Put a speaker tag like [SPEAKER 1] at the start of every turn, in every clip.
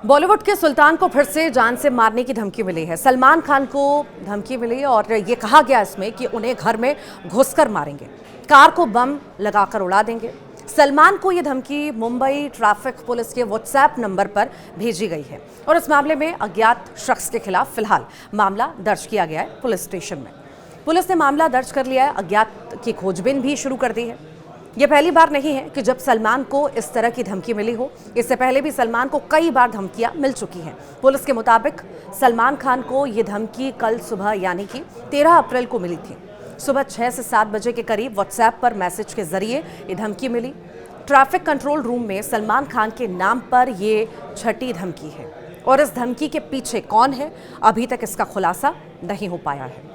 [SPEAKER 1] बॉलीवुड के सुल्तान को फिर से जान से मारने की धमकी मिली है। सलमान खान को धमकी मिली और ये कहा गया इसमें कि उन्हें घर में घुसकर मारेंगे, कार को बम लगाकर उड़ा देंगे। सलमान को ये धमकी मुंबई ट्रैफिक पुलिस के व्हाट्सएप नंबर पर भेजी गई है और इस मामले में अज्ञात शख्स के खिलाफ फिलहाल मामला दर्ज किया गया है पुलिस स्टेशन में। पुलिस ने मामला दर्ज कर लिया है, अज्ञात की खोजबीन भी शुरू कर दी है। ये पहली बार नहीं है कि जब सलमान को इस तरह की धमकी मिली हो। इससे पहले भी सलमान को कई बार धमकियां मिल चुकी हैं। पुलिस के मुताबिक सलमान खान को ये धमकी कल सुबह यानी कि 13 अप्रैल को मिली थी। सुबह 6 से 7 बजे के करीब व्हाट्सएप पर मैसेज के जरिए ये धमकी मिली। ट्रैफिक कंट्रोल रूम में सलमान खान के नाम पर ये छठी धमकी है और इस धमकी के पीछे कौन है, अभी तक इसका खुलासा नहीं हो पाया है।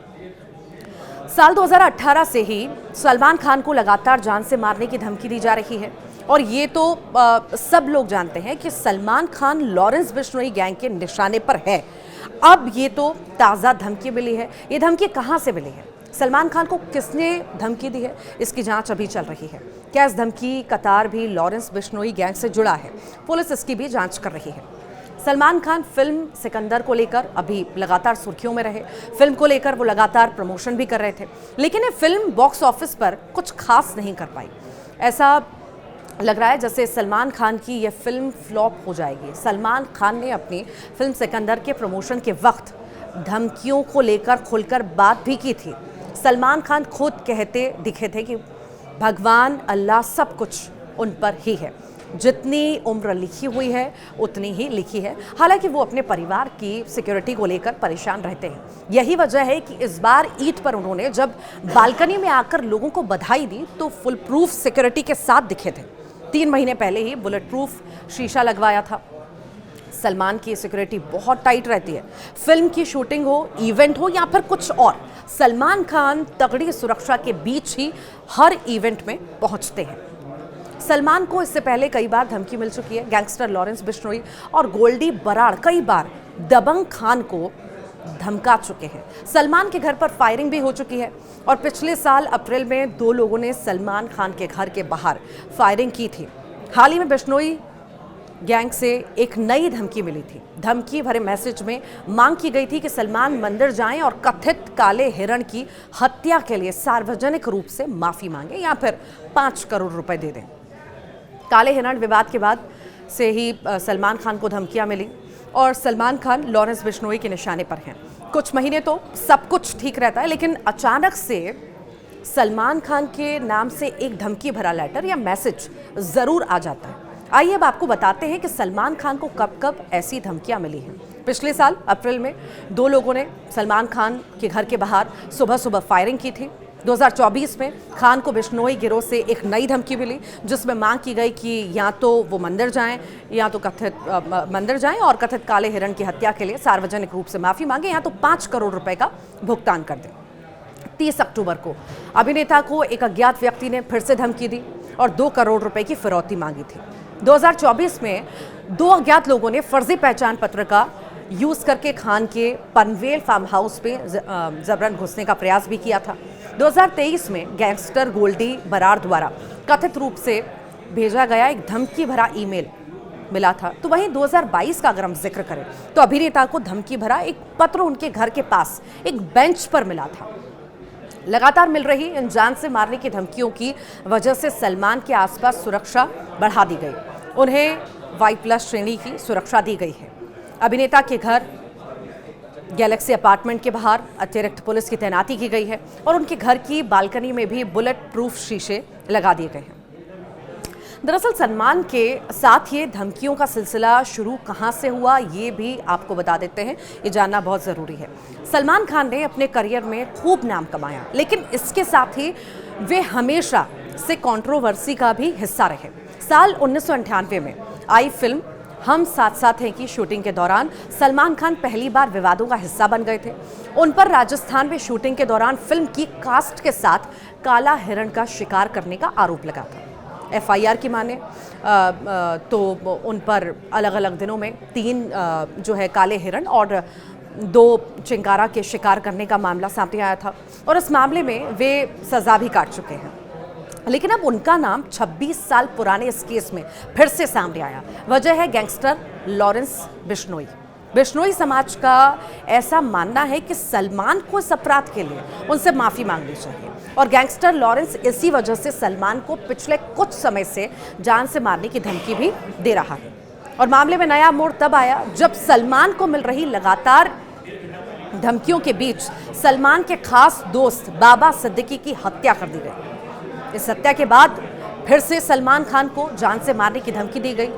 [SPEAKER 1] साल 2018 से ही सलमान खान को लगातार जान से मारने की धमकी दी जा रही है और ये तो सब लोग जानते हैं कि सलमान खान लॉरेंस बिश्नोई गैंग के निशाने पर है। अब ये तो ताज़ा धमकी मिली है। ये धमकी कहाँ से मिली है, सलमान खान को किसने धमकी दी है, इसकी जांच अभी चल रही है। क्या इस धमकी का तार भी लॉरेंस बिश्नोई गैंग से जुड़ा है, पुलिस इसकी भी जाँच कर रही है। सलमान खान फिल्म सिकंदर को लेकर अभी लगातार सुर्खियों में रहे। फिल्म को लेकर वो लगातार प्रमोशन भी कर रहे थे, लेकिन ये फिल्म बॉक्स ऑफिस पर कुछ खास नहीं कर पाई। ऐसा लग रहा है जैसे सलमान खान की ये फिल्म फ्लॉप हो जाएगी। सलमान खान ने अपनी फिल्म सिकंदर के प्रमोशन के वक्त धमकियों को लेकर खुलकर बात भी की थी। सलमान खान खुद कहते दिखे थे कि भगवान अल्लाह सब कुछ उन पर ही है, जितनी उम्र लिखी हुई है उतनी ही लिखी है। हालांकि वो अपने परिवार की सिक्योरिटी को लेकर परेशान रहते हैं। यही वजह है कि इस बार ईद पर उन्होंने जब बालकनी में आकर लोगों को बधाई दी तो फुल प्रूफ सिक्योरिटी के साथ दिखे थे। 3 महीने पहले ही बुलेट प्रूफ शीशा लगवाया था। सलमान की सिक्योरिटी बहुत टाइट रहती है। फिल्म की शूटिंग हो, इवेंट हो या फिर कुछ और, सलमान खान तगड़ी सुरक्षा के बीच ही हर इवेंट में पहुंचते हैं। सलमान को इससे पहले कई बार धमकी मिल चुकी है। गैंगस्टर लॉरेंस बिश्नोई और गोल्डी बराड़ कई बार दबंग खान को धमका चुके हैं। सलमान के घर पर फायरिंग भी हो चुकी है और पिछले साल अप्रैल में 2 लोगों ने सलमान खान के घर के बाहर फायरिंग की थी। हाल ही में बिश्नोई गैंग से एक नई धमकी मिली थी। धमकी भरे मैसेज में मांग की गई थी कि सलमान मंदिर जाएं और कथित काले हिरण की हत्या के लिए सार्वजनिक रूप से माफी मांगे या फिर 5 करोड़ रुपए दे दें। काले हिरण विवाद के बाद से ही सलमान खान को धमकियां मिली और सलमान खान लॉरेंस बिश्नोई के निशाने पर हैं। कुछ महीने तो सब कुछ ठीक रहता है, लेकिन अचानक से सलमान खान के नाम से एक धमकी भरा लेटर या मैसेज ज़रूर आ जाता है। आइए अब आपको बताते हैं कि सलमान खान को कब कब ऐसी धमकियां मिली हैं। पिछले साल अप्रैल में 2 लोगों ने सलमान खान के घर के बाहर सुबह सुबह फायरिंग की थी। 2024 में खान को बिश्नोई गिरोह से एक नई धमकी मिली जिसमें मांग की गई कि या तो वो मंदिर जाएं या तो मंदिर जाएं और कथित काले हिरण की हत्या के लिए सार्वजनिक रूप से माफ़ी मांगे या तो 5 करोड़ रुपए का भुगतान कर दें। 30 अक्टूबर को अभिनेता को एक अज्ञात व्यक्ति ने फिर से धमकी दी और 2 करोड़ रुपए की फिरौती मांगी थी। 2024 में 2 अज्ञात लोगों ने फर्जी पहचान पत्र का यूज़ करके खान के पनवेल फार्म हाउस पे जबरन घुसने का प्रयास भी किया था। 2023 में गैंगस्टर गोल्डी बराड़ द्वारा कथित रूप से भेजा गया एक धमकी भरा ईमेल मिला था। तो वहीं 2022 का अगर हम जिक्र करें तो अभिनेता को धमकी भरा एक पत्र उनके घर के पास एक बेंच पर मिला था। लगातार मिल रही इन जान से मारने की धमकियों की वजह से सलमान के आसपास सुरक्षा बढ़ा दी गई। उन्हें Y+ श्रेणी की सुरक्षा दी गई है। अभिनेता के घर गैलेक्सी अपार्टमेंट के बाहर अतिरिक्त पुलिस की तैनाती की गई है और उनके घर की बालकनी में भी बुलेट प्रूफ शीशे लगा दिए गए हैं। दरअसल सलमान के साथ ये धमकियों का सिलसिला शुरू कहां से हुआ, ये भी आपको बता देते हैं, ये जानना बहुत ज़रूरी है। सलमान खान ने अपने करियर में खूब नाम कमाया, लेकिन इसके साथ ही वे हमेशा से कंट्रोवर्सी का भी हिस्सा रहे। साल 1998 में आई फिल्म हम साथ साथ हैं की शूटिंग के दौरान सलमान खान पहली बार विवादों का हिस्सा बन गए थे। उन पर राजस्थान में शूटिंग के दौरान फिल्म की कास्ट के साथ काला हिरण का शिकार करने का आरोप लगा था। FIR की माने तो उन पर अलग अलग दिनों में 3 जो है काले हिरण और 2 चिंकारा के शिकार करने का मामला सामने आया था और इस मामले में वे सजा भी काट चुके हैं। लेकिन अब उनका नाम 26 साल पुराने इस केस में फिर से सामने आया। वजह है गैंगस्टर लॉरेंस बिश्नोई। बिश्नोई समाज का ऐसा मानना है कि सलमान को इस अपराध के लिए उनसे माफ़ी मांगनी चाहिए और गैंगस्टर लॉरेंस इसी वजह से सलमान को पिछले कुछ समय से जान से मारने की धमकी भी दे रहा है। और मामले में नया मोड़ तब आया जब सलमान को मिल रही लगातार धमकियों के बीच सलमान के खास दोस्त बाबा सिद्दीकी की हत्या कर दी गई। इस हत्या के बाद फिर से सलमान खान को जान से मारने की धमकी दी गई।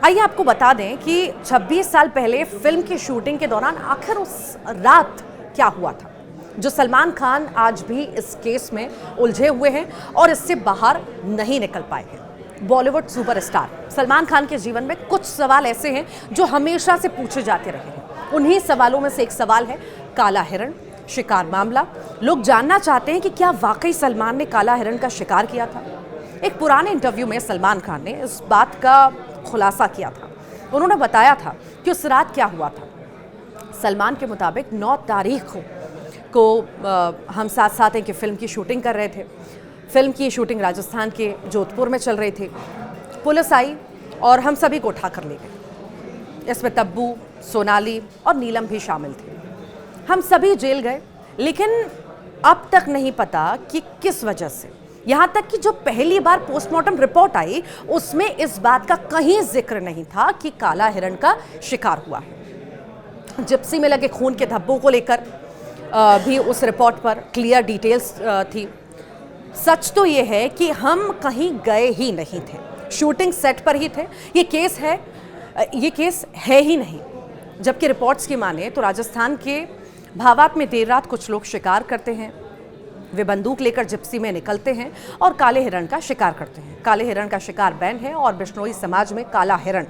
[SPEAKER 1] आइए आपको बता दें कि 26 साल पहले फिल्म की शूटिंग के दौरान आखिर उस रात क्या हुआ था, जो सलमान खान आज भी इस केस में उलझे हुए हैं और इससे बाहर नहीं निकल पाए हैं। बॉलीवुड सुपरस्टार सलमान खान के जीवन में कुछ सवाल ऐसे हैं जो हमेशा से पूछे जाते रहे हैं। उन्हीं सवालों में से एक सवाल है काला हिरण शिकार मामला। लोग जानना चाहते हैं कि क्या वाकई सलमान ने काला हिरण का शिकार किया था। एक पुराने इंटरव्यू में सलमान खान ने इस बात का खुलासा किया था। उन्होंने बताया था कि उस रात क्या हुआ था। सलमान के मुताबिक 9 तारीख को हम साथ साथ हैं कि फिल्म की शूटिंग कर रहे थे। फिल्म की शूटिंग राजस्थान के जोधपुर में चल रही थी। पुलिस आई और हम सभी को उठा कर ले गई। इसमें तब्बू, सोनाली और नीलम भी शामिल थे। हम सभी जेल गए, लेकिन अब तक नहीं पता कि किस वजह से। यहाँ तक कि जो पहली बार पोस्टमार्टम रिपोर्ट आई उसमें इस बात का कहीं जिक्र नहीं था कि काला हिरण का शिकार हुआ है। जिप्सी में लगे खून के धब्बों को लेकर भी उस रिपोर्ट पर क्लियर डिटेल्स थी। सच तो ये है कि हम कहीं गए ही नहीं थे, शूटिंग सेट पर ही थे। ये केस है ही नहीं। जबकि रिपोर्ट्स की माने तो राजस्थान के भावात में देर रात कुछ लोग शिकार करते हैं। वे बंदूक लेकर जिप्सी में निकलते हैं और काले हिरण का शिकार करते हैं। काले हिरण का शिकार बैन है और बिश्नोई समाज में काला हिरण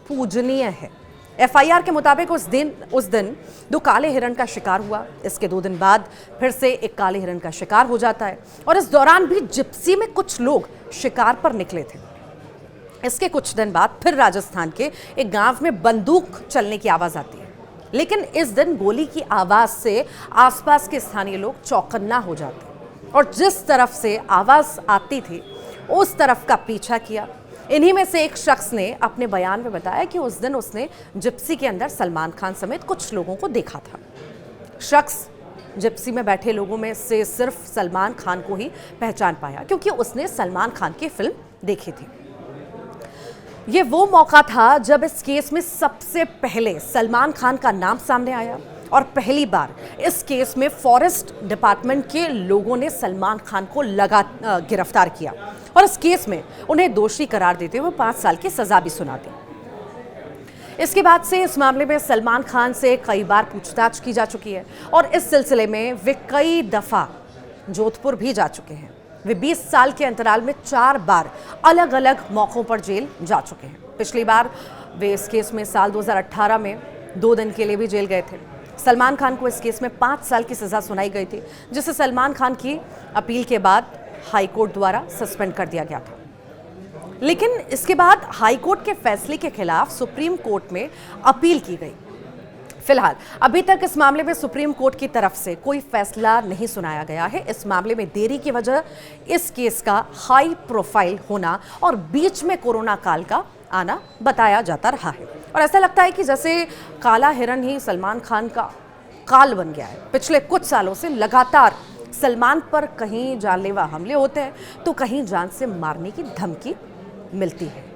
[SPEAKER 1] पूजनीय है। एफआईआर के मुताबिक उस दिन 2 काले हिरण का शिकार हुआ। इसके 2 दिन बाद फिर से एक काले हिरण का शिकार हो जाता है और इस दौरान भी जिप्सी में कुछ लोग शिकार पर निकले थे। इसके कुछ दिन बाद फिर राजस्थान के एक गांव में बंदूक चलने की आवाज़ आती है, लेकिन इस दिन गोली की आवाज़ से आसपास के स्थानीय लोग चौकन्ना हो जाते और जिस तरफ से आवाज़ आती थी उस तरफ का पीछा किया। इन्हीं में से एक शख्स ने अपने बयान में बताया कि उस दिन उसने जिप्सी के अंदर सलमान खान समेत कुछ लोगों को देखा था। शख्स जिप्सी में बैठे लोगों में से सिर्फ सलमान खान को ही पहचान पाया क्योंकि उसने सलमान खान की फिल्म देखी थी। ये वो मौका था जब इस केस में सबसे पहले सलमान खान का नाम सामने आया और पहली बार इस केस में फॉरेस्ट डिपार्टमेंट के लोगों ने सलमान खान को गिरफ्तार किया और इस केस में उन्हें दोषी करार देते हुए 5 साल की सजा भी सुना दी। इसके बाद से इस मामले में सलमान खान से कई बार पूछताछ की जा चुकी है और इस सिलसिले में वे कई दफ़ा जोधपुर भी जा चुके हैं। वे 20 साल के अंतराल में 4 बार अलग अलग मौक़ों पर जेल जा चुके हैं। पिछली बार वे इस केस में साल 2018 में 2 दिन के लिए भी जेल गए थे। सलमान खान को इस केस में 5 साल की सज़ा सुनाई गई थी, जिसे सलमान खान की अपील के बाद हाई कोर्ट द्वारा सस्पेंड कर दिया गया था। लेकिन इसके बाद हाई कोर्ट के फैसले के खिलाफ सुप्रीम कोर्ट में अपील की गई। फिलहाल अभी तक इस मामले में सुप्रीम कोर्ट की तरफ से कोई फैसला नहीं सुनाया गया है। इस मामले में देरी की वजह इस केस का हाई प्रोफाइल होना और बीच में कोरोना काल का आना बताया जाता रहा है और ऐसा लगता है कि जैसे काला हिरण ही सलमान खान का काल बन गया है। पिछले कुछ सालों से लगातार सलमान पर कहीं जानलेवा हमले होते हैं तो कहीं जान से मारने की धमकी मिलती है।